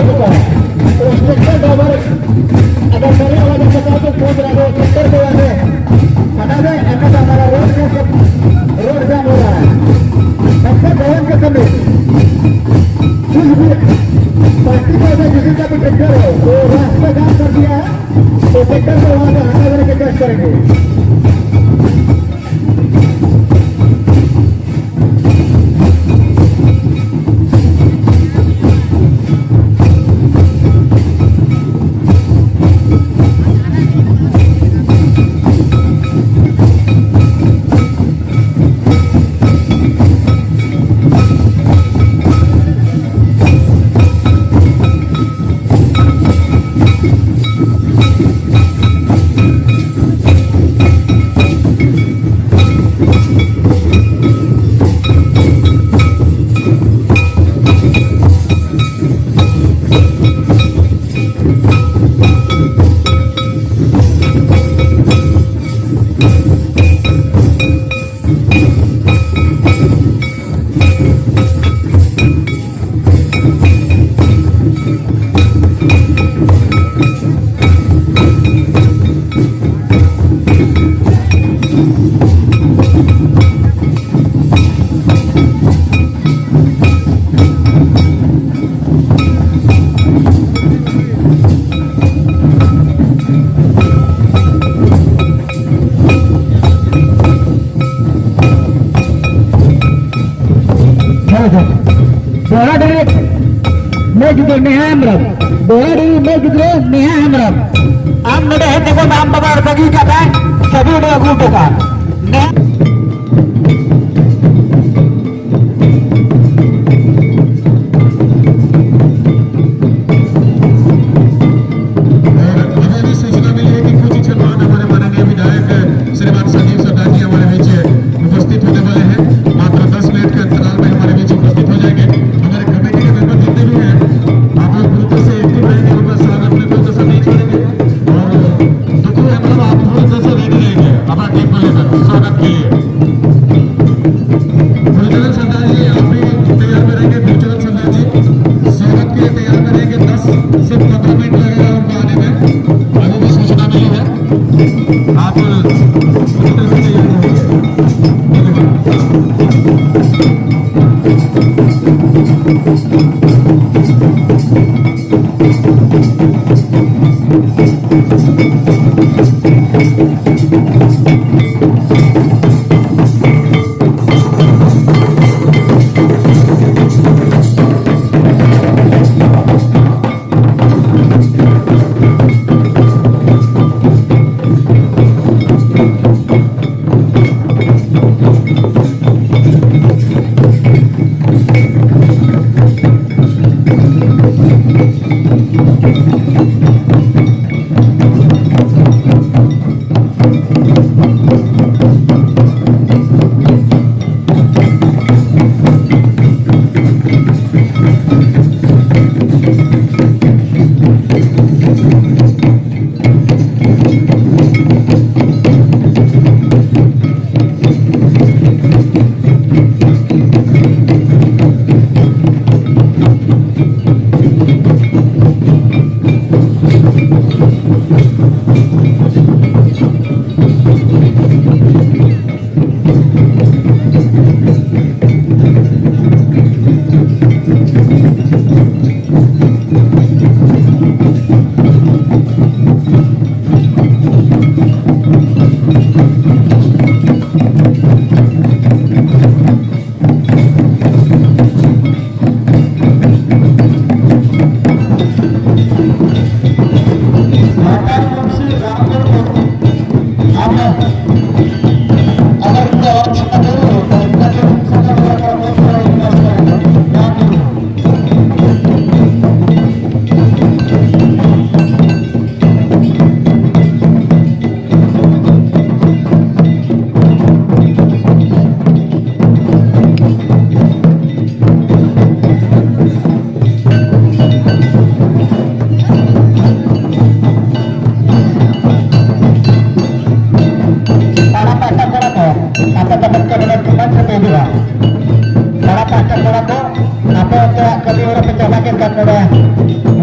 bukan. Terus sektor driver अगर करने वाला जब बताओ तो पहुंच रहा है सेक्टर पे आने पता है ऐसा हमारा रोड जाम हो रहा है सबसे भवन के समय कुछ भी पार्टी का किसी का भी ट्रैक्टर हो तो रास्ता जाम कर दिया है तो ट्रैक्टर को वहां से हटा देने के टेस्ट करेंगे am nade hete ko naam babar bagi kata sabi udah aku bukan स्वागत के लिए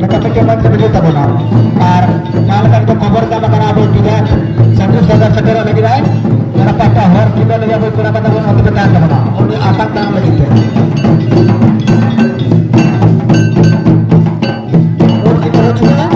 tetapi cuma setuju tak benar. Ar kalau kan cover sama kan abu tidak satu saudara saudara lagi lain. Kenapa power kita lagi abu kenapa tak benar kita tak benar. Ini atak tak lagi tu. Road kita juga.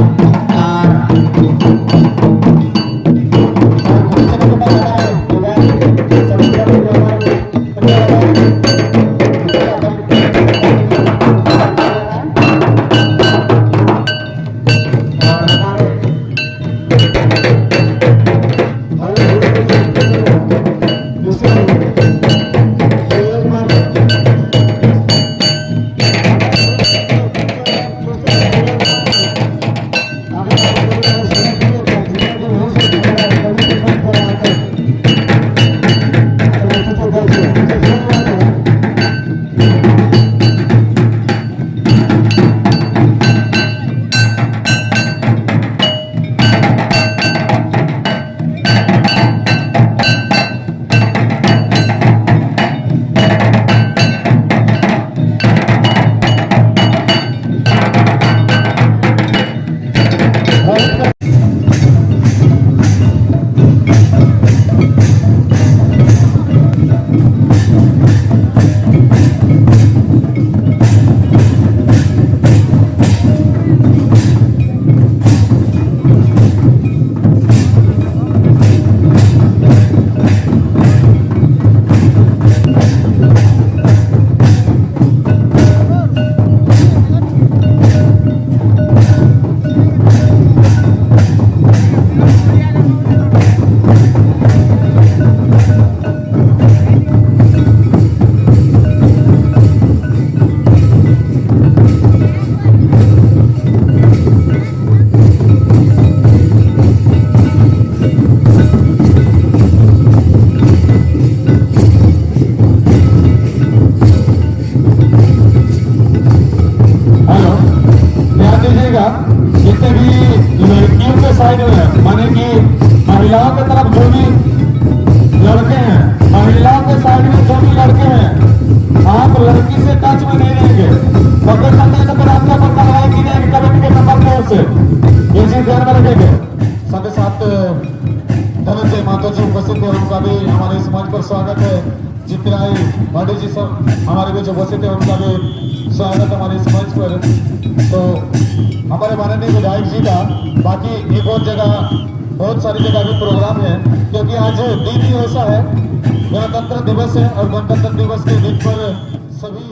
जितने भी लड़कियों के side में माने कि महिलाओं की तरफ जो भी लड़के हैं, महिलाओं के साइड में जो भी लड़के हैं, आप लड़की से टच में नहीं रहेंगे। पकड़ करने से फिर आपका पता है कि नहीं कमेटी के नंबर है उससे, ये चीज ध्यान में रखेंगे। साथ ही साथ धनंजय माता जी उपस्थित है, उनका भी हमारे इस मंच पर स्वागत है। जितने आई माधव जी सब हमारे बीच उपस्थित है, उनका भी स्वागत हमारे इस मंच पर। तो हमारे माननीय विधायक जी का बाकी एक और जगह बहुत सारी जगह भी प्रोग्राम है, क्योंकि आज दिन ही ऐसा है, गणतंत्र दिवस है और गणतंत्र दिवस के दिन पर सभी